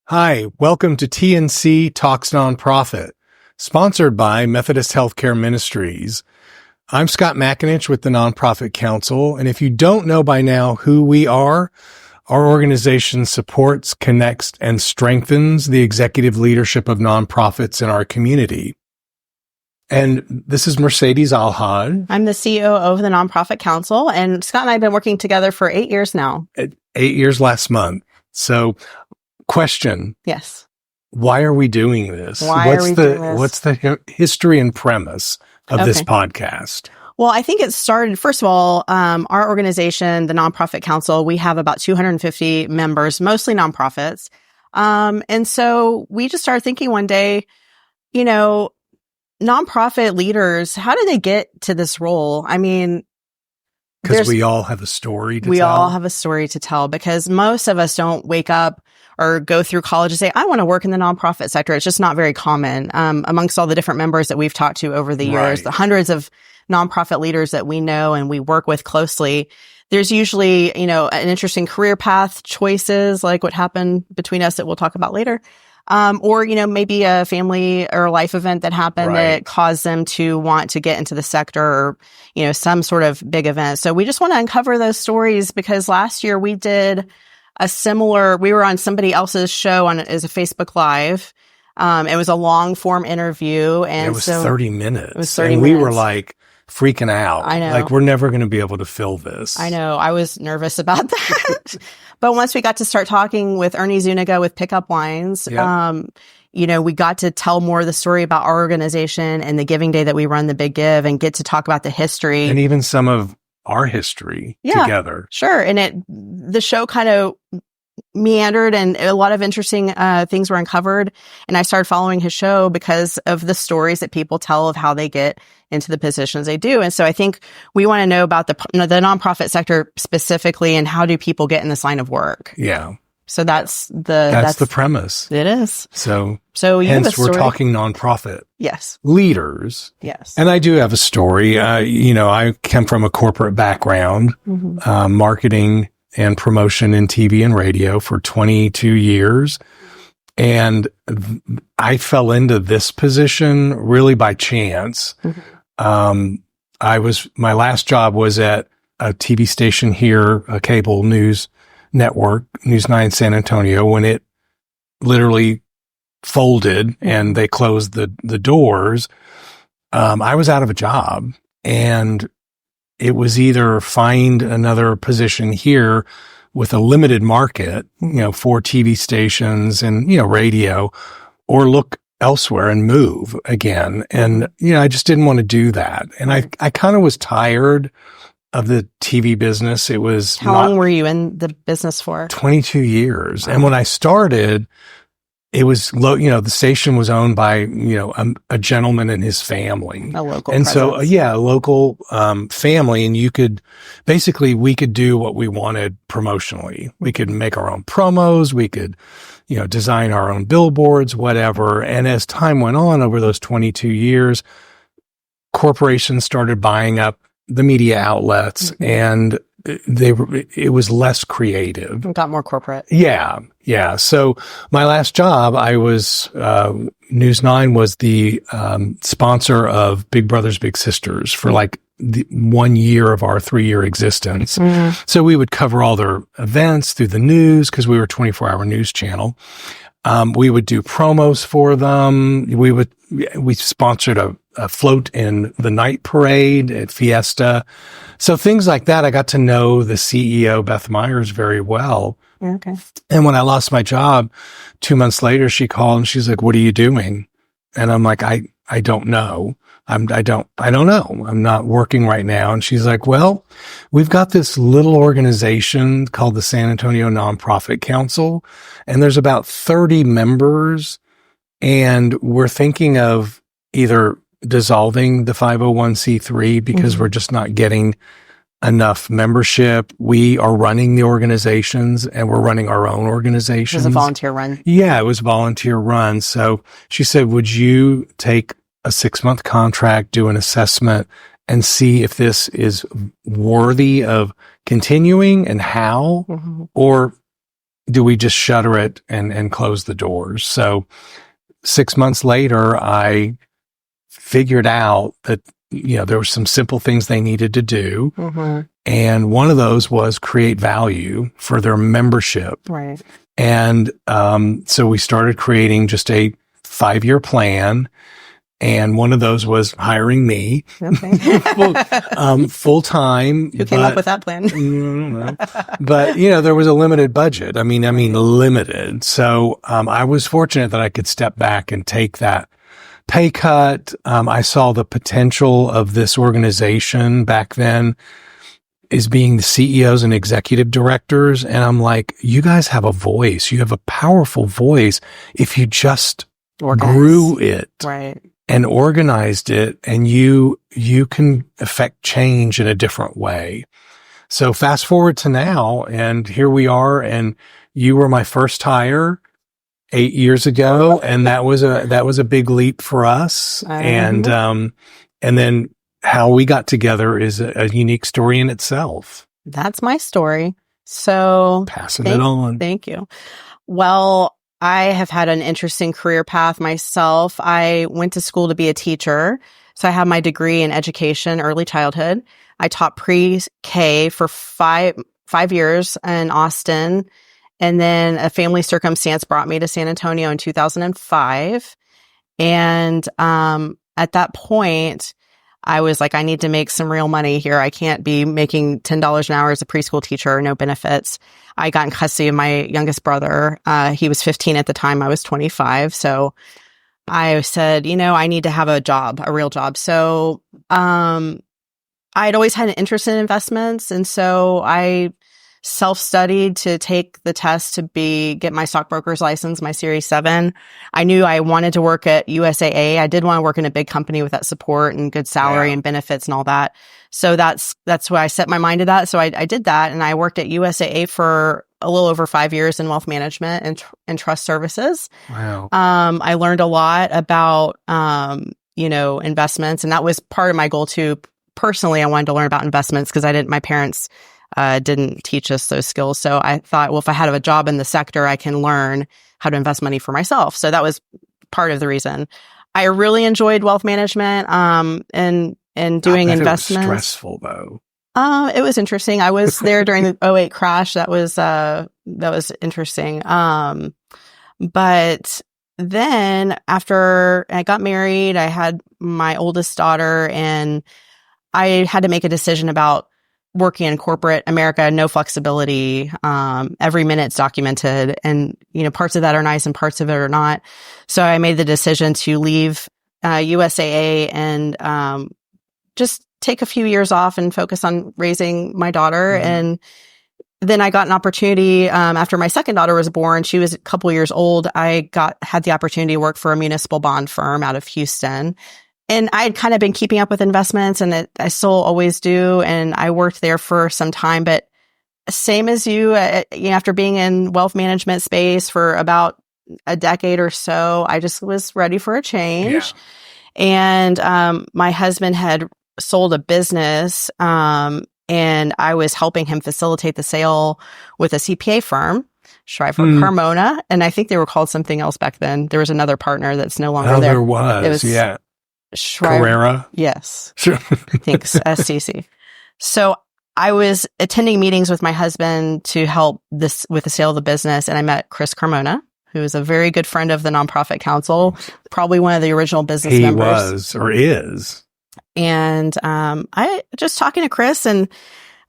Hi, welcome to TNC Talks Nonprofit, sponsored by Methodist Healthcare Ministries. I'm Scott McAninch with the Nonprofit Council, and if you don't know by now who we are, our organization supports, connects, and strengthens the executive leadership of nonprofits in our community. And this is Mercedes Alhaj. I'm the CEO of the Nonprofit Council, and Scott and I have been working together for 8 years now. 8 years last month. So, question. Yes. Why are we doing this? What's the history and premise of this podcast? Well, I think it started, first of all, our organization, the Nonprofit Council, we have about 250 members, mostly nonprofits. And so we just started thinking one day, nonprofit leaders, how do they get to this role? I mean, because we all have a story to tell. We all have a story to tell because most of us don't wake up or go through college and say, I want to work in the nonprofit sector. It's just not very common amongst all the different members that we've talked to over the years, the hundreds of nonprofit leaders that we know and we work with closely. There's usually, an interesting career path choices like what happened between us that we'll talk about later. Or, maybe a family or life event that happened that caused them to want to get into the sector or, some sort of big event. So we just want to uncover those stories because last year we did we were on somebody else's show as a Facebook Live. It was a long form interview. And it was 30 minutes. It was 30 and minutes. We were like freaking out. I know. Like we're never going to be able to fill this. I know. I was nervous about that. But once we got to start talking with Ernie Zuniga with Pickup Lines, we got to tell more of the story about our organization and the giving day that we run, the Big Give, and get to talk about the history. And even some of our history together. Sure. And the show kind of meandered and a lot of interesting things were uncovered. And I started following his show because of the stories that people tell of how they get into the positions they do. And so I think we want to know about the nonprofit sector specifically and how do people get in this line of work. Yeah. So that's the premise. It is. So hence we're talking nonprofit. Yes. Leaders. Yes. And I do have a story. I come from a corporate background, marketing and promotion in TV and radio for 22 years. And I fell into this position really by chance. My last job was at a TV station here, a cable news network, News 9 San Antonio, when it literally folded and they closed the doors. I was out of a job and it was either find another position here with a limited market, for TV stations and, radio, or look elsewhere and move again. And, I just didn't want to do that. And I kind of was tired of the TV business. It was How long were you in the business for? 22 years. Wow. And when I started, it was the station was owned by, a gentleman and his family. A local And presence. so, a local, family. And we could do what we wanted promotionally. We could make our own promos. We could, design our own billboards, whatever. And as time went on over those 22 years, corporations started buying up the media outlets and it was less creative. It got more corporate. Yeah. So my last job, I was, News 9 was the, sponsor of Big Brothers Big Sisters for like the 1 year of our 3-year existence. So we would cover all their events through the news because we were a 24-hour news channel. We would do promos for them. We sponsored a float in the night parade at Fiesta. So things like that. I got to know the CEO, Beth Myers, very well. Okay. And when I lost my job 2 months later, she called and she's like, what are you doing? And I'm like, I don't know. I don't know. I'm not working right now. And she's like, well, we've got this little organization called the San Antonio Nonprofit Council, and there's about 30 members, and we're thinking of either dissolving the 501c3 because we're just not getting enough membership. We are running the organizations and we're running our own organizations. It was a volunteer run. Yeah, it was volunteer run. So she said, would you take a 6-month contract, do an assessment and see if this is worthy of continuing and how, or do we just shutter it and close the doors? So 6 months later, I figured out that, there were some simple things they needed to do. Mm-hmm. And one of those was create value for their membership. Right. And so we started creating just a 5-year plan. And one of those was hiring me full time. Who came up with that plan? But, there was a limited budget. I mean, limited. So, I was fortunate that I could step back and take that pay cut. I saw the potential of this organization back then is being the CEOs and executive directors. And I'm like, you guys have a voice. You have a powerful voice if you just grew it. Right. And organized it, and you can affect change in a different way. So fast forward to now, and here we are, and you were my first hire 8 years ago, and that was a big leap for us. And then how we got together is a unique story in itself. That's my story. So passing it on. Thank you. Well, I have had an interesting career path myself. I went to school to be a teacher. So I have my degree in education, early childhood. I taught pre-K for five years in Austin. And then a family circumstance brought me to San Antonio in 2005. And at that point, I was like, I need to make some real money here. I can't be making $10 an hour as a preschool teacher, no benefits. I got in custody of my youngest brother. He was 15 at the time. I was 25. So I said, I need to have a job, a real job. So I'd always had an interest in investments. And so I self-studied to take the test to get my stockbroker's license, my Series 7. I knew I wanted to work at USAA. I did want to work in a big company with that support and good salary and benefits and all that. So that's why I set my mind to that. So I did that, and I worked at USAA for a little over 5 years in wealth management and trust services. Wow. I learned a lot about, investments, and that was part of my goal too. Personally, I wanted to learn about investments because my parents didn't teach us those skills. So I thought, well, if I had a job in the sector, I can learn how to invest money for myself. So that was part of the reason. I really enjoyed wealth management and doing investments. It was stressful though. It was interesting. I was there during the '08 crash. That was interesting. But then after I got married, I had my oldest daughter, and I had to make a decision about working in corporate America, no flexibility. Every minute's documented, and, parts of that are nice and parts of it are not. So I made the decision to leave USAA and just take a few years off and focus on raising my daughter. Mm-hmm. And then I got an opportunity after my second daughter was born. She was a couple years old. I had the opportunity to work for a municipal bond firm out of Houston. And I'd kind of been keeping up with investments, and I still always do. And I worked there for some time, but same as you, after being in wealth management space for about a decade or so, I just was ready for a change. Yeah. And my husband had sold a business, and I was helping him facilitate the sale with a CPA firm, Shriver Carmona. And I think they were called something else back then. There was another partner that's no longer there. There was. It was, yeah. Carrera? Yes. Sure. I think STC. So I was attending meetings with my husband to help with the sale of the business, and I met Chris Carmona, who is a very good friend of the Nonprofit Council, probably one of the original business members. He was or is. And I just talking to Chris, and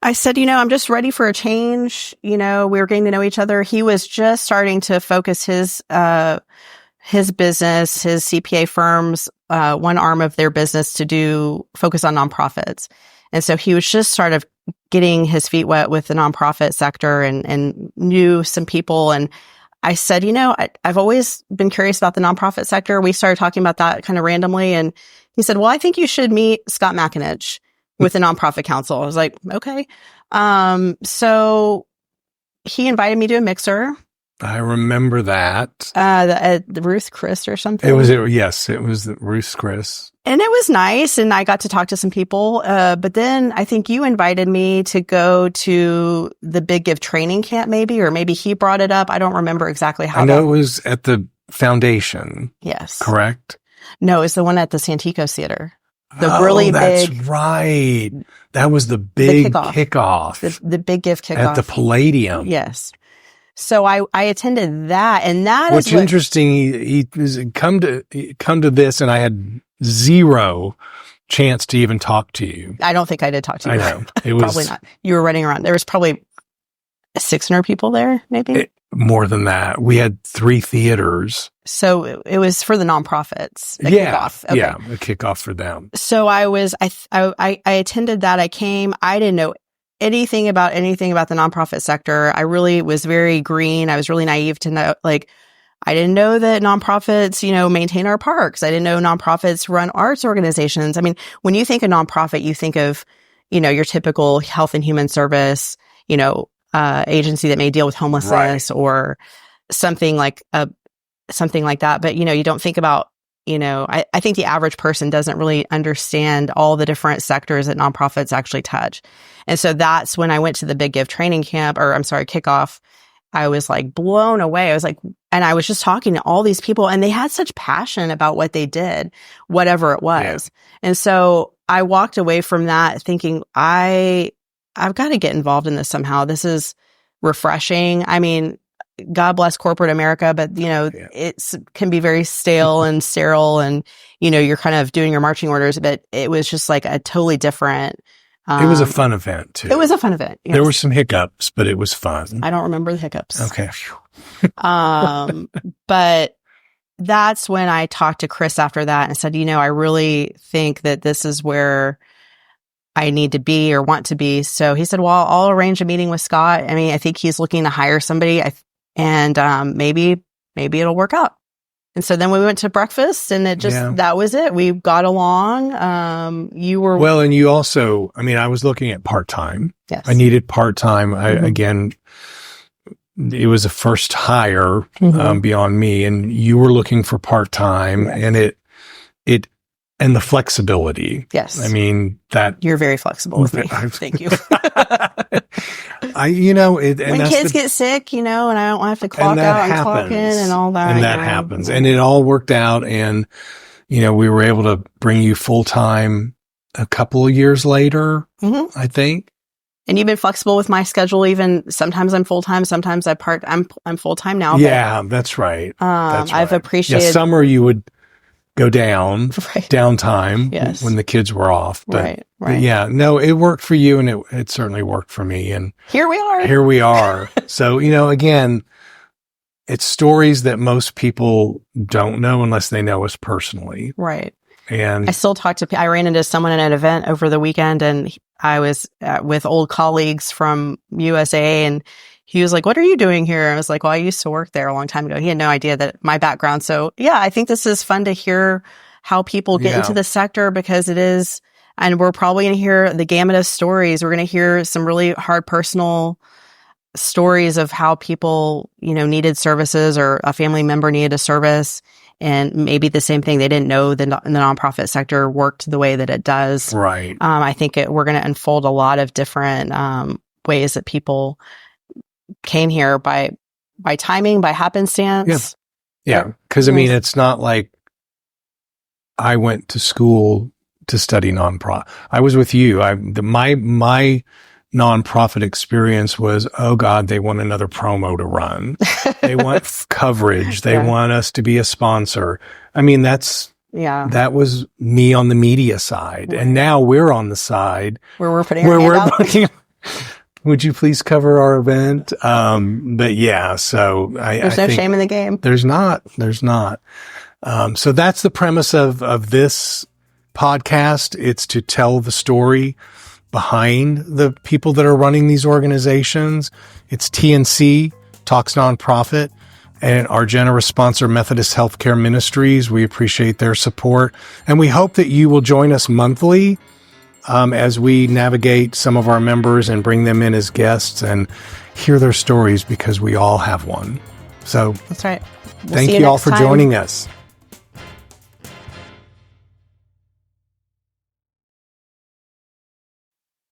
I said, I'm just ready for a change. We were getting to know each other. He was just starting to focus his business, his CPA firms, one arm of their business to focus on nonprofits. And so he was just sort of getting his feet wet with the nonprofit sector and knew some people. And I said, I've always been curious about the nonprofit sector. We started talking about that kind of randomly. And he said, well, I think you should meet Scott McAninch with the Nonprofit Council. I was like, okay. So he invited me to a mixer. I remember that. The Ruth Chris or something. It was Ruth Chris. And it was nice, and I got to talk to some people. But then I think you invited me to go to the Big Give training camp, or maybe he brought it up. I don't remember exactly how. I know it was at the foundation. Yes. Correct? No, it's the one at the Santikos Theater. The really that's big. Right. That was the big kickoff. The Big Give kickoff. At the Palladium. Yes. So I attended that, and that What's interesting, he come to this, and I had zero chance to even talk to you. I don't think I did talk to you. I know. It was probably not. You were running around. There was probably 600 people there, maybe? More than that. We had 3 theaters. So it was for the nonprofits. Kickoff. Okay. Yeah, a kickoff for them. So I attended that. I came. I didn't know anything about the nonprofit sector. I really was very green. I was really naive to know, I didn't know that nonprofits, maintain our parks. I didn't know nonprofits run arts organizations. I mean, when you think of nonprofit, you think of, your typical health and human service, agency that may deal with homelessness or something like that. But, you don't think about, I think the average person doesn't really understand all the different sectors that nonprofits actually touch. And so that's when I went to the Big Give training camp, kickoff. I was blown away. And I was just talking to all these people, and they had such passion about what they did, whatever it was. Yeah. And so I walked away from that thinking, I've got to get involved in this somehow. This is refreshing. I mean, God bless corporate America, but it can be very stale and sterile, and you're kind of doing your marching orders. But it was just a totally different. It was a fun event too. It was a fun event. Yes. There were some hiccups, but it was fun. I don't remember the hiccups. Okay. But that's when I talked to Chris after that and said, I really think that this is where I need to be or want to be. So he said, well, I'll arrange a meeting with Scott. I mean, I think he's looking to hire somebody, and maybe it'll work out. And so then we went to breakfast, and that was it. We got along. You were well, and you also, I was looking at part-time. Yes. I needed part-time. Again, it was a first hire beyond me, and you were looking for part-time, and it and the flexibility. Yes. That you're very flexible with me. Thank you. When kids get sick, and I don't have to clock out and clock in and all that. And that happens. And it all worked out. And, we were able to bring you full time a couple of years later, I think. And you've been flexible with my schedule. Even sometimes I'm full time, sometimes I'm full time now. Yeah, that's right. I've appreciated. Yeah, summer you would go down, downtime when the kids were off. But, right. Yeah, no, it worked for you, and it certainly worked for me. And here we are. So, again, it's stories that most people don't know unless they know us personally. Right. And I still I ran into someone at an event over the weekend, and I was with old colleagues from USA, and he was like, what are you doing here? I was like, well, I used to work there a long time ago. He had no idea that my background. So yeah, I think this is fun to hear how people get into the sector, because it is, and we're probably going to hear the gamut of stories. We're going to hear some really hard personal stories of how people, needed services, or a family member needed a service. And maybe the same thing, they didn't know the nonprofit sector worked the way that it does. Right. I think we're going to unfold a lot of different ways that people came here by timing, by happenstance. Yeah. Because it's not like I went to school to study nonprofit. I was with you. My nonprofit experience was, oh God, they want another promo to run. They want coverage. They want us to be a sponsor. That was me on the media side. Right. And now we're on the side where we're putting our hand out. Would you please cover our event? But yeah, so there's no shame in the game. There's not. So that's the premise of this podcast. It's to tell the story behind the people that are running these organizations. It's TNC Talks Nonprofit and our generous sponsor, Methodist Healthcare Ministries. We appreciate their support, and we hope that you will join us monthly as we navigate some of our members and bring them in as guests and hear their stories, because we all have one. So That's right. thank you all for joining us.